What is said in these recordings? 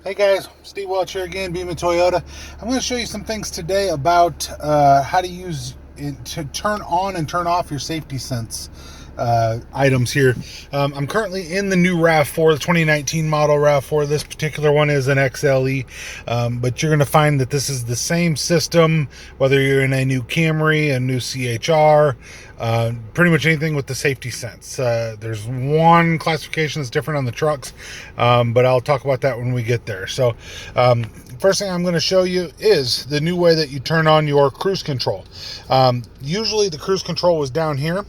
Hey guys, Steve Welch here again, Beaman Toyota. I'm going to show you some things today about how to use it to turn on and turn off your safety sense items here. I'm currently in the new RAV4, the 2019 model RAV4. This particular one is an XLE, but you're going to find that this is the same system, whether you're in a new Camry, a new CHR, pretty much anything with the safety sense. There's one classification that's different on the trucks, but I'll talk about that when we get there. So first thing I'm going to show you is the new way that you turn on your cruise control. Usually the cruise control was down here.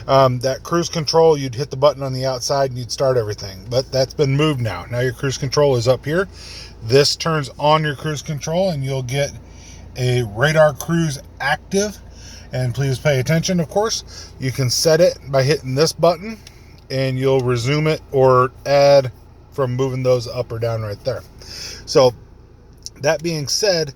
That cruise control, you'd hit the button on the outside and you'd start everything, but that's been moved now. Now your cruise control is up here. This turns on your cruise control and you'll get a radar cruise active. And please pay attention, of course. You can set it by hitting this button and you'll resume it or add from moving those up or down right there. So that being said,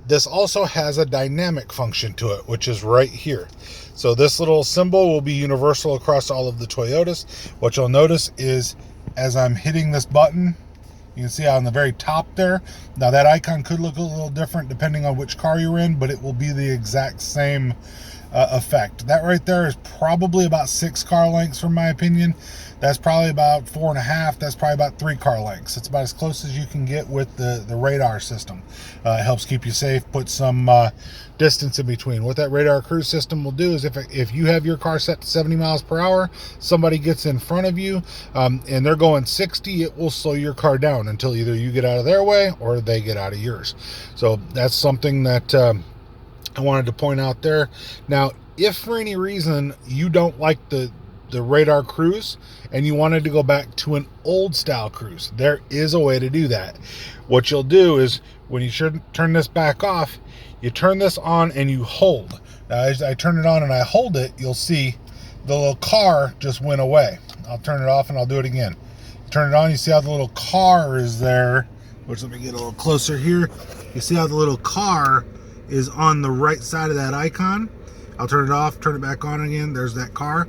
this also has a dynamic function to it, which is right here. So this little symbol will be universal across all of the Toyotas. What you'll notice is as I'm hitting this button, you can see on the very top there. Now that icon could look a little different depending on which car you're in, but it will be the exact same effect. That right there is probably about 6 car lengths from my opinion. That's probably about 4.5. That's probably about 3 car lengths. It's about as close as you can get with the radar system. It helps keep you safe, put some distance in between. What that radar cruise system will do is if you have your car set to 70 miles per hour, somebody gets in front of you and they're going 60, it will slow your car down until either you get out of their way or they get out of yours. So that's something that I wanted to point out there. Now, if for any reason you don't like the radar cruise and you wanted to go back to an old style cruise, there is a way to do that. What you'll do is when you should turn this back off, you turn this on and you hold. Now, as I turn it on and I hold it, you'll see the little car just went away. I'll turn it off and I'll do it again. Turn it on, you see how the little car is there, which let me get a little closer here. You see how the little car is on the right side of that icon. I'll turn it off, turn it back on again. There's that car.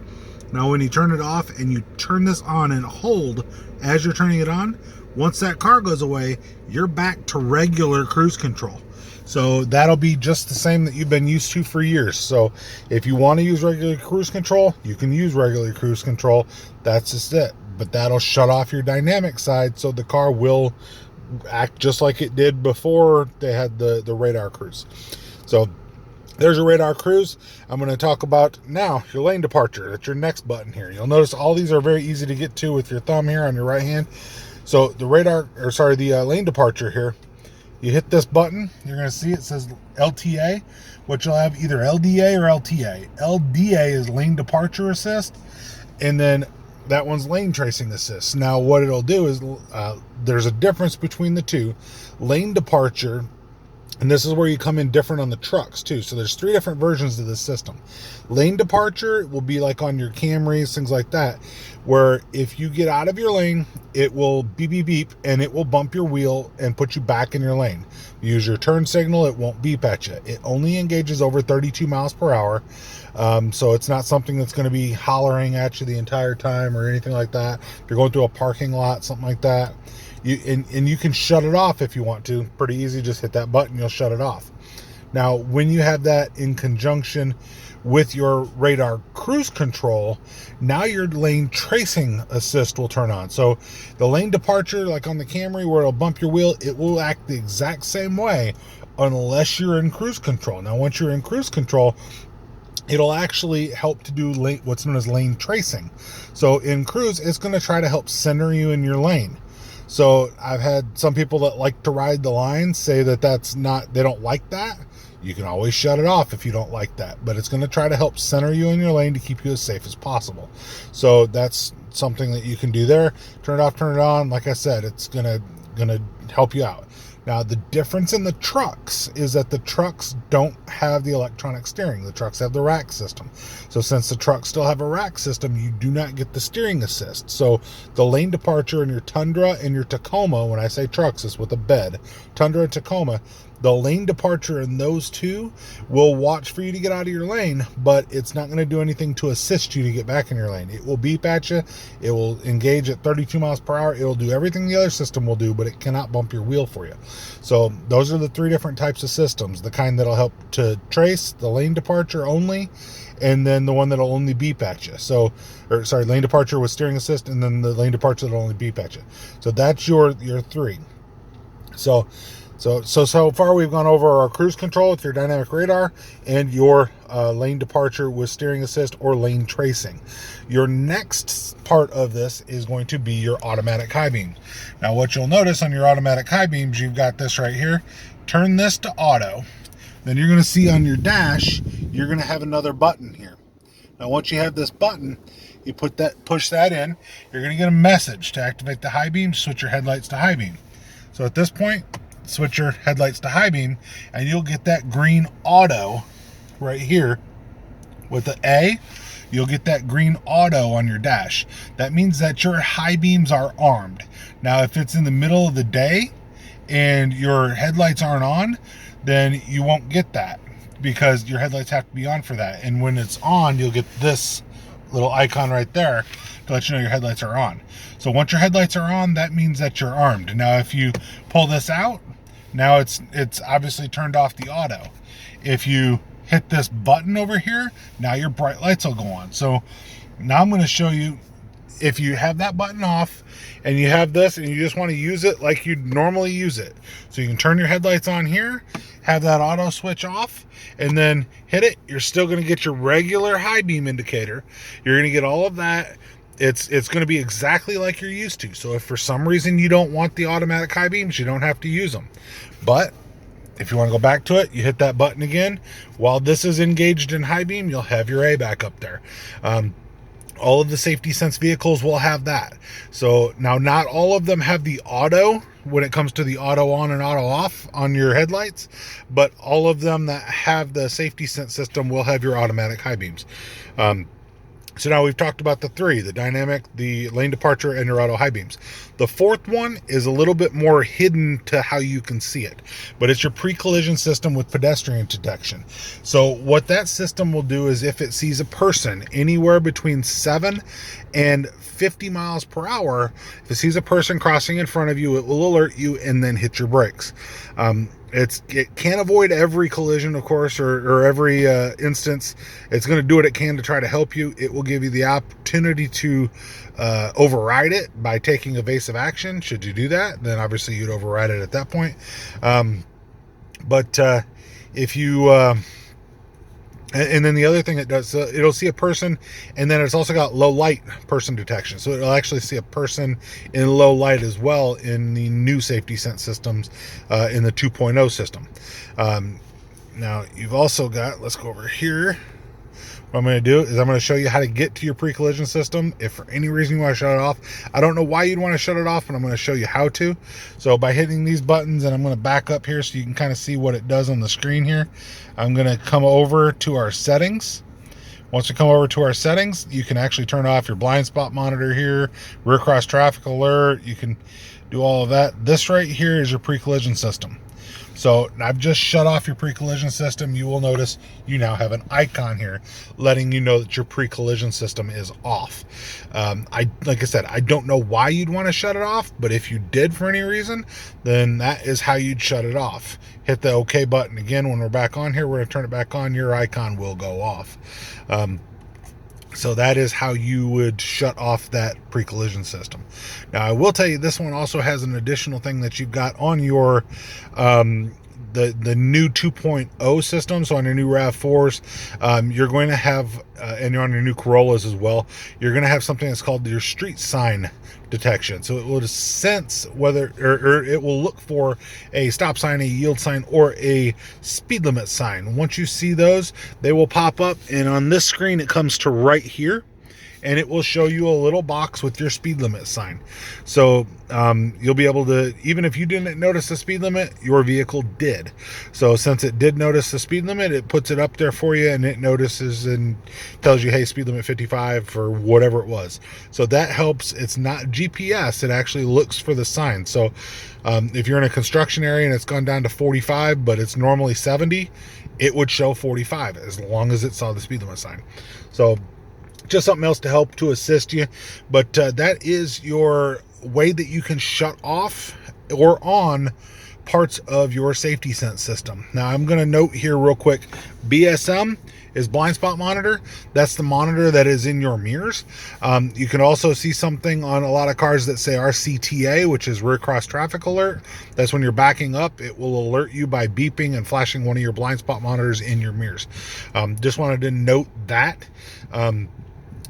Now when you turn it off and you turn this on and hold as you're turning it on, once that car goes away, you're back to regular cruise control. So that'll be just the same that you've been used to for years. So if you want to use regular cruise control, you can use regular cruise control. That's just it. But that'll shut off your dynamic side so the car will act just like it did before they had the radar cruise. So there's your radar cruise. I'm going to talk about now your lane departure. That's your next button here. You'll notice all these are very easy to get to with your thumb here on your right hand. So the lane departure here, you hit this button, you're going to see it says LTA, which you'll have either LDA or LTA. LDA is lane departure assist, and then that one's lane tracing assist. Now what it'll do is there's a difference between the two. Lane departure, and this is where you come in different on the trucks too. So there's 3 different versions of this system. Lane departure will be like on your Camrys, things like that, where if you get out of your lane, it will beep, beep, beep, and it will bump your wheel and put you back in your lane. You use your turn signal, it won't beep at you. It only engages over 32 miles per hour. So it's not something that's going to be hollering at you the entire time or anything like that. If you're going through a parking lot, something like that, you can shut it off if you want to. Pretty easy, just hit that button, you'll shut it off. Now, when you have that in conjunction with your radar cruise control, now your lane tracing assist will turn on. So the lane departure, like on the Camry where it'll bump your wheel, it will act the exact same way unless you're in cruise control. Now, once you're in cruise control, it'll actually help to do what's known as lane tracing. So in cruise, it's going to try to help center you in your lane. So I've had some people that like to ride the line say that they don't like that. You can always shut it off if you don't like that, but it's going to try to help center you in your lane to keep you as safe as possible. So that's something that you can do there. Turn it off, turn it on. Like I said, it's going to help you out. Now, the difference in the trucks is that the trucks don't have the electronic steering. The trucks have the rack system. So since the trucks still have a rack system, you do not get the steering assist. So the lane departure in your Tundra and your Tacoma, when I say trucks, is with a bed. Tundra and Tacoma, The lane departure in those two will watch for you to get out of your lane, but it's not going to do anything to assist you to get back in your lane. It will beep at you. It will engage at 32 miles per hour. It will do everything the other system will do, but it cannot bump your wheel for you. So those are the three different types of systems. The kind that'll help to trace, the lane departure only, and then the one that'll only beep at you. Lane departure with steering assist, and then the lane departure that'll only beep at you. So that's your three. So far we've gone over our cruise control with your dynamic radar and your lane departure with steering assist or lane tracing. Your next part of this is going to be your automatic high beam. Now what you'll notice on your automatic high beams, you've got this right here. Turn this to auto. Then you're going to see on your dash, you're going to have another button here. Now once you have this button, you push that in, you're going to get a message to activate the high beam, switch your headlights to high beam. So at this point, switch your headlights to high beam, and you'll get that green auto right here with the A. You'll get that green auto on your dash. That means that your high beams are armed. Now, if it's in the middle of the day and your headlights aren't on, then you won't get that because your headlights have to be on for that. And when it's on, you'll get this little icon right there to let you know your headlights are on. So once your headlights are on, that means that you're armed. Now, if you pull this out, now it's obviously turned off the auto. If you hit this button over here, now your bright lights will go on. So now I'm going to show you, if you have that button off and you have this and you just want to use it like you'd normally use it. So you can turn your headlights on here, have that auto switch off, and then hit it. You're still going to get your regular high beam indicator. You're going to get all of that. It's going to be exactly like you're used to. So if for some reason you don't want the automatic high beams, you don't have to use them. But if you want to go back to it, you hit that button again. While this is engaged in high beam, you'll have your A back up there. All of the safety sense vehicles will have that. So now not all of them have the auto when it comes to the auto on and auto off on your headlights, but all of them that have the safety sense system will have your automatic high beams. So now we've talked about the three, the dynamic, the lane departure, and your auto high beams. The fourth one is a little bit more hidden to how you can see it, but it's your pre-collision system with pedestrian detection. So what that system will do is if it sees a person anywhere between 7 and 50 miles per hour, if it sees a person crossing in front of you, it will alert you and then hit your brakes. It can't avoid every collision, of course, or every instance. It's going to do what it can to try to help you. It will give you the opportunity to override it by taking evasive action. Should you do that, then obviously you'd override it at that point. But if you... And then the other thing it does, it'll see a person, and then it's also got low light person detection. So it'll actually see a person in low light as well in the new safety sense systems in the 2.0 system. Now you've also got, let's go over here. What I'm going to do is I'm going to show you how to get to your pre-collision system. If for any reason you want to shut it off, I don't know why you'd want to shut it off, but I'm going to show you how to. So by hitting these buttons, and I'm going to back up here so you can kind of see what it does on the screen here. I'm going to come over to our settings. Once we come over to our settings, you can actually turn off your blind spot monitor here, rear cross traffic alert. You can do all of that. This right here is your pre-collision system. So I've just shut off your pre-collision system. You will notice you now have an icon here letting you know that your pre-collision system is off. Like I said, I don't know why you'd want to shut it off, but if you did for any reason, then that is how you'd shut it off. Hit the OK button again. When we're back on here, we're going to turn it back on. Your icon will go off. So that is how you would shut off that pre-collision system. Now, I will tell you, this one also has an additional thing that you've got on your the new 2.0 system. So on your new RAV4s, you're going to have, and you're on your new Corollas as well, you're going to have something that's called your street sign detection. So it will sense whether, or it will look for a stop sign, a yield sign, or a speed limit sign. Once you see those, they will pop up, and on this screen it comes to right here. and it will show you a little box with your speed limit sign. So you'll be able to, even if you didn't notice the speed limit, your vehicle did. So since it did notice the speed limit, it puts it up there for you, and it notices and tells you, hey, speed limit 55 for whatever it was. So that helps. It's not GPS. It actually looks for the sign. So if you're in a construction area and it's gone down to 45, but it's normally 70, it would show 45 as long as it saw the speed limit sign. So just something else to help to assist you. But that is your way that you can shut off or on parts of your safety sense system. Now, I'm going to note here real quick, BSM is blind spot monitor. That's the monitor that is in your mirrors. You can also see something on a lot of cars that say RCTA, which is rear cross traffic alert. That's when you're backing up, it will alert you by beeping and flashing one of your blind spot monitors in your mirrors. Just wanted to note that.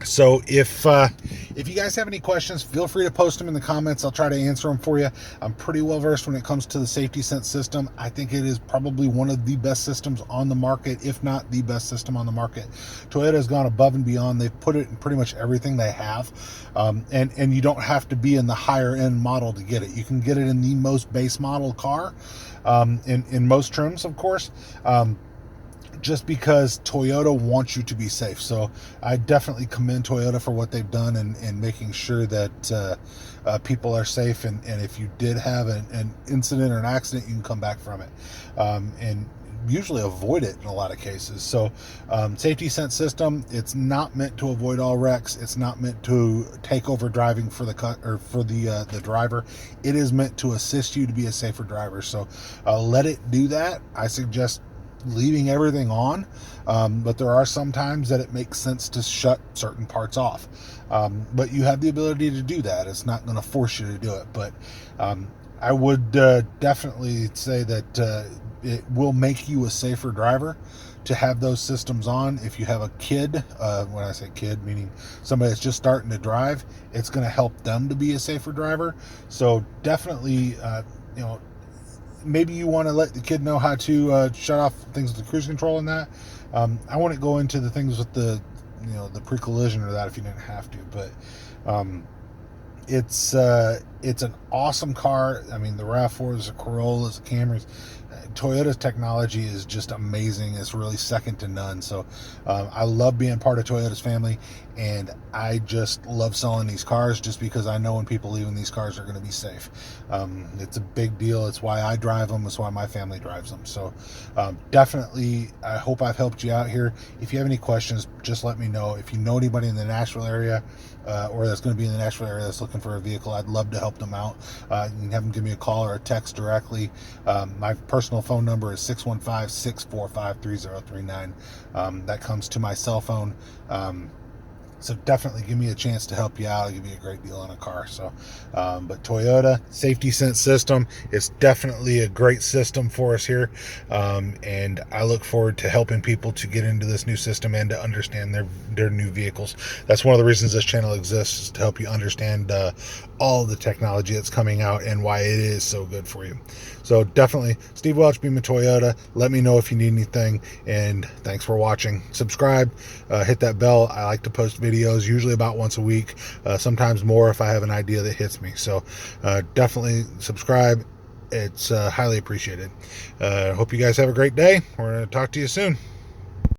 So if you guys have any questions, feel free to post them in the comments. I'll try to answer them for you. I'm pretty well versed when it comes to the safety sense system. I think it is probably one of the best systems on the market, if not the best system on the market. Toyota has gone above and beyond. They've put it in pretty much everything they have. And you don't have to be in the higher end model to get it. You can get it in the most base model car, in most trims, of course. Just because Toyota wants you to be safe. So I definitely commend Toyota for what they've done in making sure that people are safe. And if you did have an incident or an accident, you can come back from it. And usually avoid it in a lot of cases. So safety sense system, it's not meant to avoid all wrecks. It's not meant to take over driving for the driver. It is meant to assist you to be a safer driver. So let it do that. I suggest leaving everything on, but there are some times that it makes sense to shut certain parts off, but you have the ability to do that. It's not going to force you to do it, but I would definitely say that it will make you a safer driver to have those systems on. If you have a kid, when I say kid, meaning somebody that's just starting to drive, it's going to help them to be a safer driver. So definitely, maybe you want to let the kid know how to shut off things with the cruise control and that. I wouldn't go into the things with the pre-collision or that if you didn't have to, but it's an awesome car. I mean, the RAV4s, the Corollas, the Camrys, Toyota's technology is just amazing. It's really second to none. So I love being part of Toyota's family, and I just love selling these cars just because I know when people leave in these cars are going to be safe. It's a big deal. It's why I drive them. It's why my family drives them. So definitely, I hope I've helped you out here. If you have any questions, just let me know. If you know anybody in the Nashville area or that's going to be in the Nashville area that's looking for a vehicle, I'd love to help them out. You can have them give me a call or a text directly. My personal phone number is 615-645-3039. That comes to my cell phone. So definitely give me a chance to help you out. I'll give you a great deal on a car. So, but Toyota Safety Sense System is definitely a great system for us here. And I look forward to helping people to get into this new system and to understand their new vehicles. That's one of the reasons this channel exists, is to help you understand all the technology that's coming out and why it is so good for you. So definitely, Steve Welch, Beaman Toyota. Let me know if you need anything, and thanks for watching. Subscribe, hit that bell. I like to post videos usually about once a week, sometimes more if I have an idea that hits me. So definitely subscribe. It's highly appreciated. Hope you guys have a great day. We're going to talk to you soon.